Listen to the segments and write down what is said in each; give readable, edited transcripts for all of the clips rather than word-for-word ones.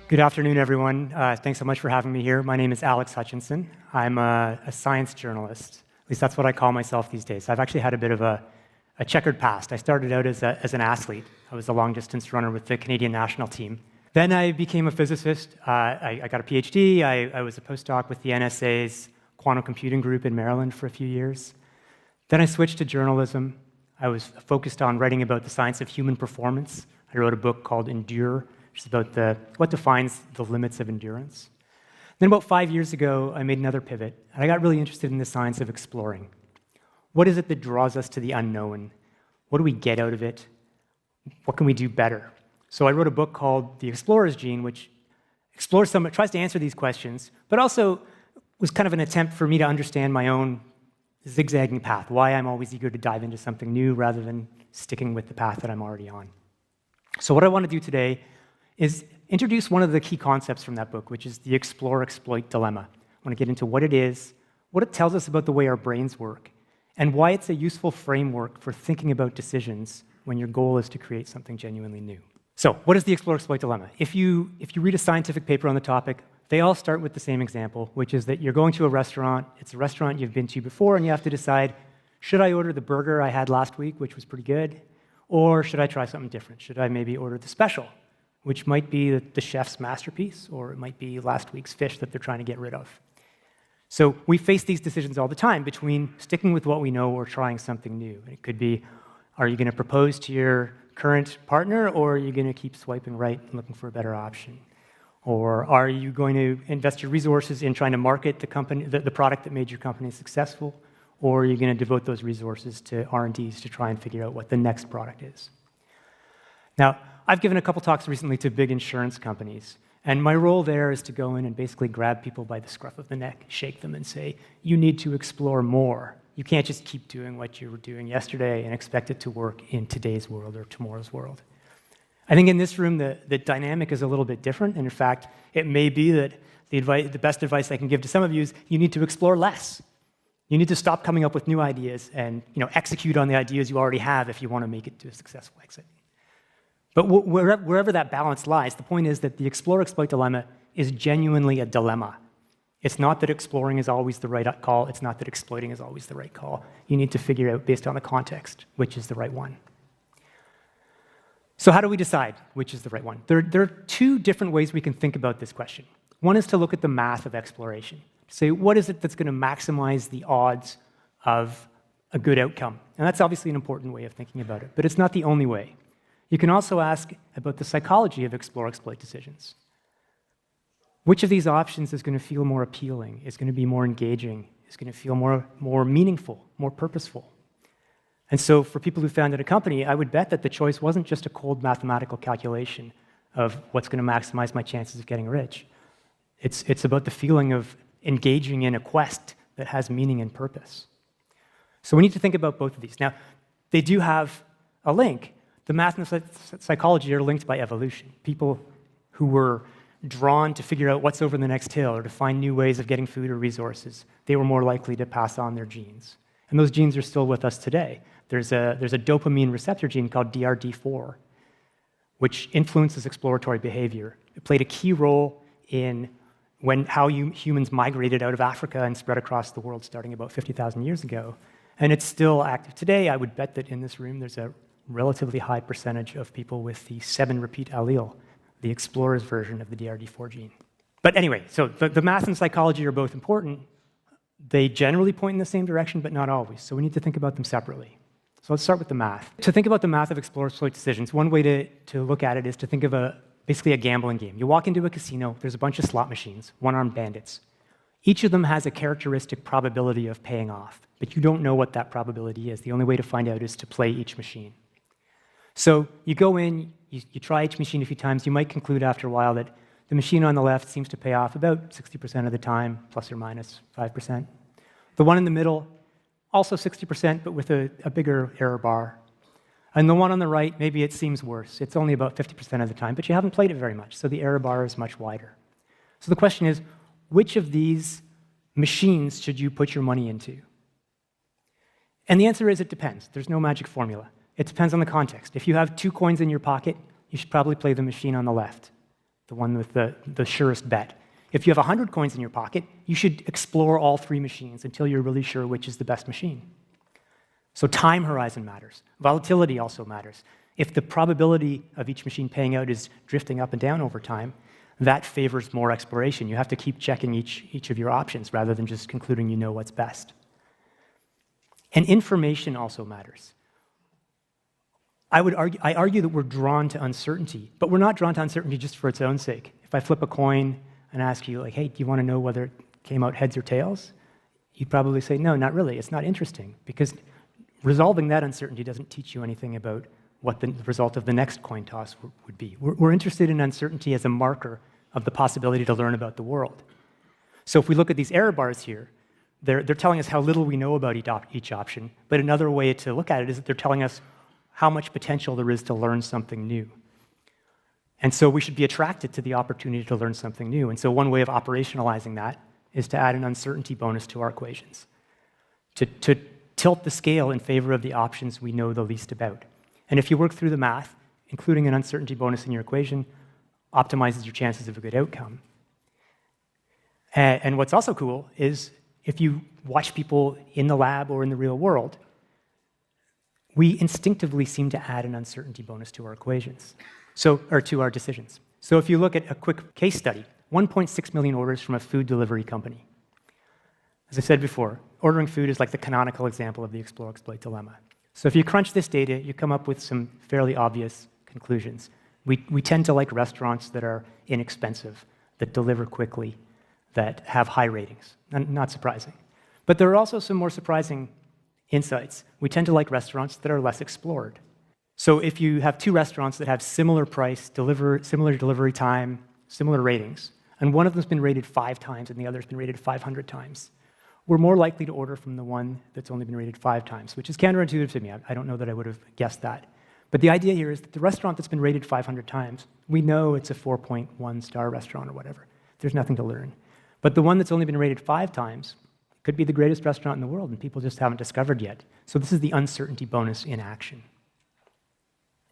Good afternoon, everyone. Thanks so much for having me here. My name is Alex Hutchinson. I'm a science journalist. At least that's what I call myself these days. I've actually had a bit of a checkered past. I started out as an athlete. I was a long-distance runner with the Canadian national team. Then I became a physicist. I got a PhD. I was a postdoc with the NSA's quantum computing group in Maryland for a few years. Then I switched to journalism. I was focused on writing about the science of human performance. I wrote a book called Endure, which is about what defines the limits of endurance. Then about 5 years ago, I made another pivot, and I got really interested in the science of exploring. What is it that draws us to the unknown? What do we get out of it? What can we do better? So I wrote a book called The Explorer's Gene, which tries to answer these questions, but also was kind of an attempt for me to understand my own zigzagging path, why I'm always eager to dive into something new rather than sticking with the path that I'm already on. So what I want to do today is introduce one of the key concepts from that book, which is the explore-exploit dilemma. I want to get into what it is, what it tells us about the way our brains work, and why it's a useful framework for thinking about decisions when your goal is to create something genuinely new. So, what is the explore-exploit dilemma? If you read a scientific paper on the topic, they all start with the same example, which is that you're going to a restaurant, it's a restaurant you've been to before, and you have to decide, should I order the burger I had last week, which was pretty good, or should I try something different? Should I maybe order the special, which might be the chef's masterpiece, or it might be last week's fish that they're trying to get rid of? So we face these decisions all the time between sticking with what we know or trying something new. It could be, are you going to propose to your current partner, or are you going to keep swiping right and looking for a better option? Or are you going to invest your resources in trying to market the product that made your company successful, or are you going to devote those resources to R&Ds to try and figure out what the next product is? Now, I've given a couple talks recently to big insurance companies, and my role there is to go in and basically grab people by the scruff of the neck, shake them and say, you need to explore more. You can't just keep doing what you were doing yesterday and expect it to work in today's world or tomorrow's world. I think in this room, the dynamic is a little bit different, and in fact, it may be that the best advice I can give to some of you is you need to explore less. You need to stop coming up with new ideas and execute on the ideas you already have if you want to make it to a successful exit. But wherever that balance lies, the point is that the explore-exploit dilemma is genuinely a dilemma. It's not that exploring is always the right call. It's not that exploiting is always the right call. You need to figure out, based on the context, which is the right one. So how do we decide which is the right one? There are two different ways we can think about this question. One is to look at the math of exploration. Say, what is it that's going to maximize the odds of a good outcome? And that's obviously an important way of thinking about it, but it's not the only way. You can also ask about the psychology of explore-exploit decisions. Which of these options is going to feel more appealing, is going to be more engaging, is going to feel more meaningful, more purposeful? And so for people who founded a company, I would bet that the choice wasn't just a cold mathematical calculation of what's going to maximize my chances of getting rich. It's about the feeling of engaging in a quest that has meaning and purpose. So we need to think about both of these. Now, they do have a link. The math and psychology are linked by evolution. People who were drawn to figure out what's over the next hill or to find new ways of getting food or resources, they were more likely to pass on their genes. And those genes are still with us today. There's a dopamine receptor gene called DRD4, which influences exploratory behavior. It played a key role in how humans migrated out of Africa and spread across the world starting about 50,000 years ago. And it's still active today. I would bet that in this room there's a relatively high percentage of people with the 7-repeat allele, the explorer's version of the DRD4 gene. But anyway, so the math and psychology are both important. They generally point in the same direction, but not always. So we need to think about them separately. So let's start with the math. To think about the math of explore-exploit decisions, one way to look at it is to think of basically a gambling game. You walk into a casino, there's a bunch of slot machines, one-armed bandits. Each of them has a characteristic probability of paying off, but you don't know what that probability is. The only way to find out is to play each machine. So you go in, you try each machine a few times, you might conclude after a while that the machine on the left seems to pay off about 60% of the time, plus or minus 5%. The one in the middle, also 60%, but with a bigger error bar. And the one on the right, maybe it seems worse. It's only about 50% of the time, but you haven't played it very much, so the error bar is much wider. So the question is, which of these machines should you put your money into? And the answer is it depends. There's no magic formula. It depends on the context. If you have 2 coins in your pocket, you should probably play the machine on the left. the one with the surest bet. If you have 100 coins in your pocket, you should explore all 3 machines until you're really sure which is the best machine. So time horizon matters. Volatility also matters. If the probability of each machine paying out is drifting up and down over time, that favors more exploration. You have to keep checking each of your options rather than just concluding you know what's best. And information also matters. I argue that we're drawn to uncertainty, but we're not drawn to uncertainty just for its own sake. If I flip a coin and ask you, like, hey, do you want to know whether it came out heads or tails? You'd probably say, no, not really. It's not interesting, because resolving that uncertainty doesn't teach you anything about what the result of the next coin toss would be. We're interested in uncertainty as a marker of the possibility to learn about the world. So if we look at these error bars here, they're telling us how little we know about each option, but another way to look at it is that they're telling us how much potential there is to learn something new. And so we should be attracted to the opportunity to learn something new. And so one way of operationalizing that is to add an uncertainty bonus to our equations, to tilt the scale in favor of the options we know the least about. And if you work through the math, including an uncertainty bonus in your equation optimizes your chances of a good outcome. And what's also cool is if you watch people in the lab or in the real world, we instinctively seem to add an uncertainty bonus to our equations, or to our decisions. So if you look at a quick case study, 1.6 million orders from a food delivery company. As I said before, ordering food is like the canonical example of the explore-exploit dilemma. So if you crunch this data, you come up with some fairly obvious conclusions. We tend to like restaurants that are inexpensive, that deliver quickly, that have high ratings. Not surprising. But there are also some more surprising insights. We tend to like restaurants that are less explored. So if you have 2 restaurants that have similar price, similar delivery time, similar ratings, and one of them's been rated 5 times and the other's been rated 500 times, we're more likely to order from the one that's only been rated 5 times, which is counterintuitive to me. I don't know that I would have guessed that. But the idea here is that the restaurant that's been rated 500 times, we know it's a 4.1 star restaurant or whatever. There's nothing to learn. But the one that's only been rated 5 times could be the greatest restaurant in the world, and people just haven't discovered yet. So this is the uncertainty bonus in action.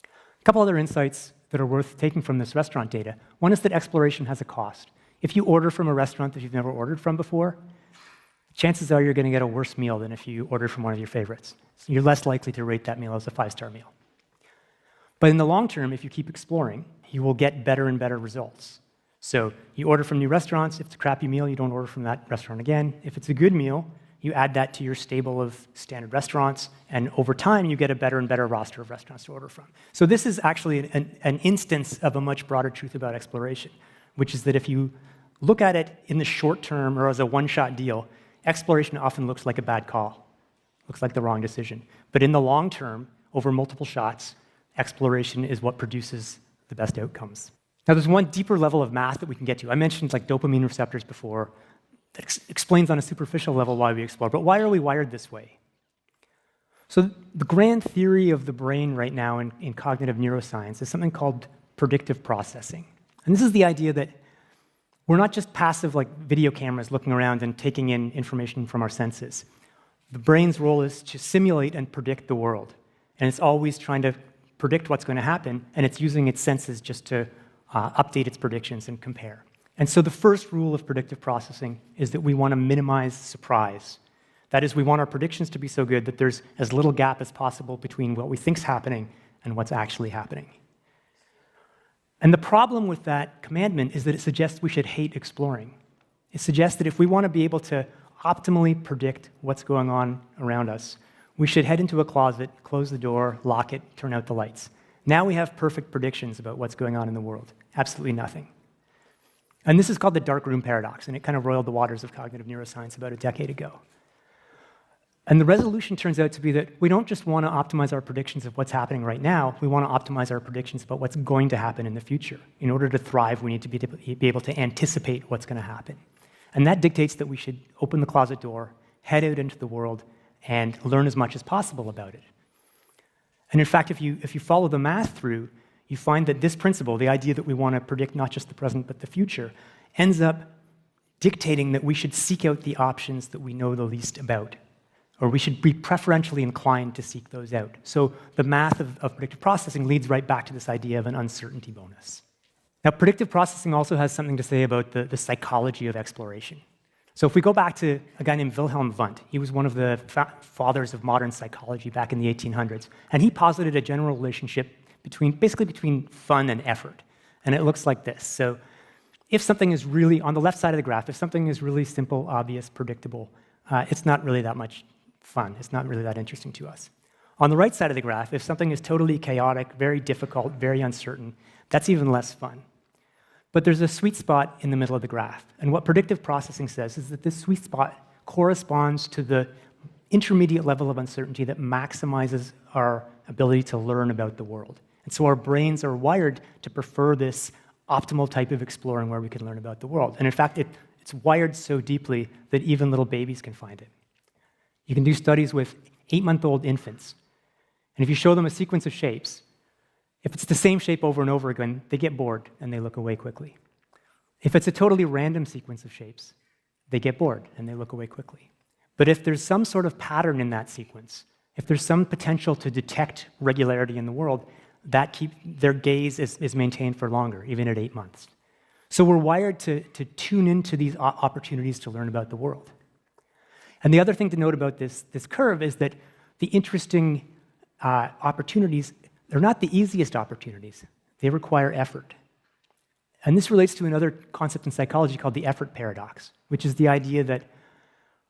A couple other insights that are worth taking from this restaurant data. One is that exploration has a cost. If you order from a restaurant that you've never ordered from before, chances are you're going to get a worse meal than if you order from one of your favorites. So you're less likely to rate that meal as a 5-star meal. But in the long term, if you keep exploring, you will get better and better results. So you order from new restaurants. If it's a crappy meal, you don't order from that restaurant again. If it's a good meal, you add that to your stable of standard restaurants, and over time, you get a better and better roster of restaurants to order from. So this is actually an instance of a much broader truth about exploration, which is that if you look at it in the short term or as a one-shot deal, exploration often looks like a bad call, looks like the wrong decision. But in the long term, over multiple shots, exploration is what produces the best outcomes. Now, there's one deeper level of math that we can get to. I mentioned like dopamine receptors before. That explains on a superficial level why we explore. But why are we wired this way? So the grand theory of the brain right now in cognitive neuroscience is something called predictive processing. And this is the idea that we're not just passive like video cameras looking around and taking in information from our senses. The brain's role is to simulate and predict the world. And it's always trying to predict what's going to happen, and it's using its senses just to update its predictions and compare. And so the first rule of predictive processing is that we want to minimize surprise. That is, we want our predictions to be so good that there's as little gap as possible between what we think's happening and what's actually happening. And the problem with that commandment is that it suggests we should hate exploring. It suggests that if we want to be able to optimally predict what's going on around us, we should head into a closet, close the door, lock it, turn out the lights. Now we have perfect predictions about what's going on in the world. Absolutely nothing. And this is called the dark room paradox, and it kind of roiled the waters of cognitive neuroscience about a decade ago. And the resolution turns out to be that we don't just want to optimize our predictions of what's happening right now, we want to optimize our predictions about what's going to happen in the future. In order to thrive, we need to be able to anticipate what's going to happen. And that dictates that we should open the closet door, head out into the world, and learn as much as possible about it. And in fact, if you follow the math through, you find that this principle, the idea that we want to predict not just the present but the future, ends up dictating that we should seek out the options that we know the least about, or we should be preferentially inclined to seek those out. So the math of predictive processing leads right back to this idea of an uncertainty bonus. Now, predictive processing also has something to say about the psychology of exploration. So if we go back to a guy named Wilhelm Wundt, he was one of the fathers of modern psychology back in the 1800s, and he posited a general relationship basically between fun and effort. And it looks like this. So if something is really, on the left side of the graph, if something is really simple, obvious, predictable, it's not really that much fun. It's not really that interesting to us. On the right side of the graph, if something is totally chaotic, very difficult, very uncertain, that's even less fun. But there's a sweet spot in the middle of the graph. And what predictive processing says is that this sweet spot corresponds to the intermediate level of uncertainty that maximizes our ability to learn about the world. And so our brains are wired to prefer this optimal type of exploring where we can learn about the world. And in fact, it's wired so deeply that even little babies can find it. You can do studies with 8-month-old infants. And if you show them a sequence of shapes, if it's the same shape over and over again, they get bored and they look away quickly. If it's a totally random sequence of shapes, they get bored and they look away quickly. But if there's some sort of pattern in that sequence, if there's some potential to detect regularity in the world, their gaze is maintained for longer, even at 8 months. So we're wired to tune into these opportunities to learn about the world. And the other thing to note about this curve is that the interesting opportunities, they're not the easiest opportunities. They require effort. And this relates to another concept in psychology called the effort paradox, which is the idea that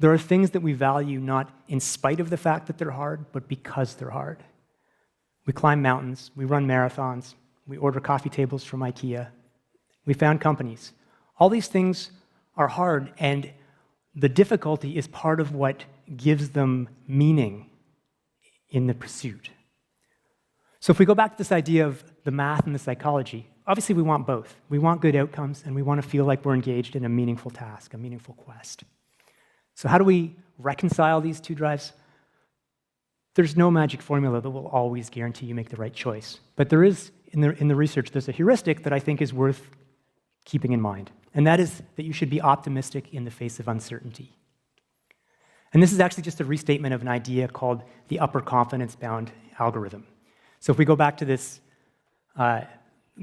there are things that we value not in spite of the fact that they're hard, but because they're hard. We climb mountains, we run marathons, we order coffee tables from IKEA, we found companies. All these things are hard, and the difficulty is part of what gives them meaning in the pursuit. So if we go back to this idea of the math and the psychology, obviously we want both. We want good outcomes, and we want to feel like we're engaged in a meaningful task, a meaningful quest. So how do we reconcile these two drives? There's no magic formula that will always guarantee you make the right choice. But there is, in the research, there's a heuristic that I think is worth keeping in mind. And that is that you should be optimistic in the face of uncertainty. And this is actually just a restatement of an idea called the upper confidence bound algorithm. So if we go back to this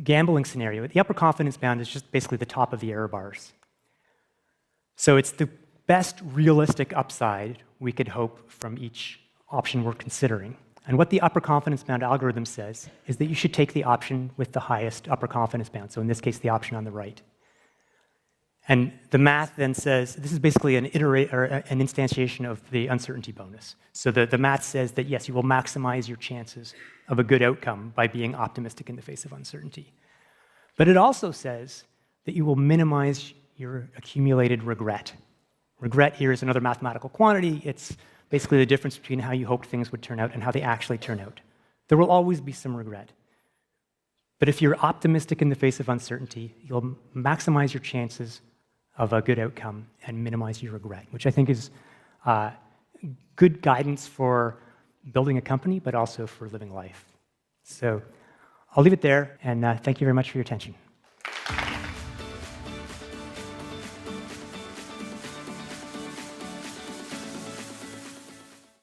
gambling scenario, the upper confidence bound is just basically the top of the error bars. So it's the best realistic upside we could hope from each option we're considering. And what the upper confidence bound algorithm says is that you should take the option with the highest upper confidence bound, so in this case, the option on the right. And the math then says, this is basically an instantiation of the uncertainty bonus. So the math says that, yes, you will maximize your chances of a good outcome by being optimistic in the face of uncertainty. But it also says that you will minimize your accumulated regret. Regret here is another mathematical quantity. It's basically the difference between how you hoped things would turn out and how they actually turn out. There will always be some regret. But if you're optimistic in the face of uncertainty, you'll maximize your chances of a good outcome and minimize your regret, which I think is good guidance for building a company, but also for living life. So I'll leave it there, and thank you very much for your attention.